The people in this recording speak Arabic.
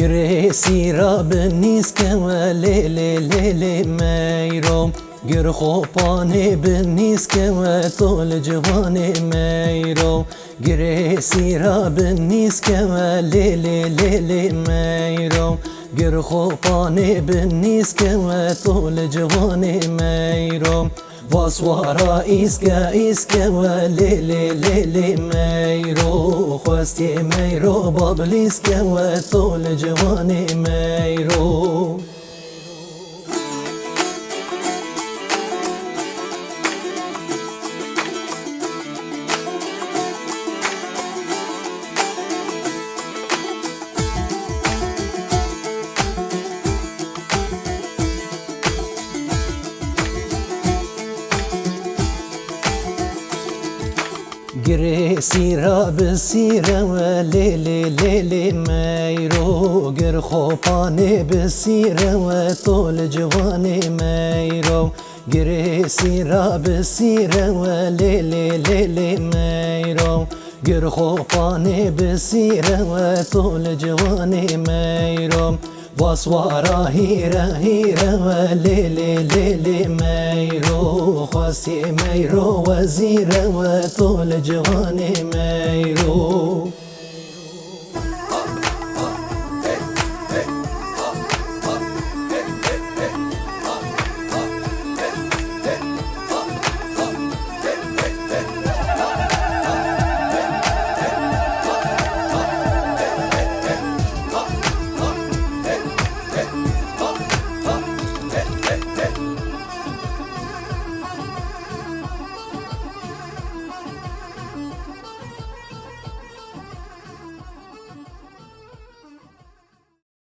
گریسی را بنیس که و لیلی میروم گر خوبانی بنیس که و طول جوانی میروم گریسی را بنیس که و لیلی میروم گر خوبانی بنیس که و طول جوانی میروم واسوارا ایسکا و لیلی میرو خواستی میرو بابلیسکا و طول جوانی میرو گریسی را بسیره و لیلی میرو گر خوبانی بسیره و طول جوانی میرو گریسی را بسیره و لیلی میرو گر خوبانی بسیره و طول جوانی میرو واسوارا هیره و لیلی میرو خواستی میرو وزیره و طول جوانی میرو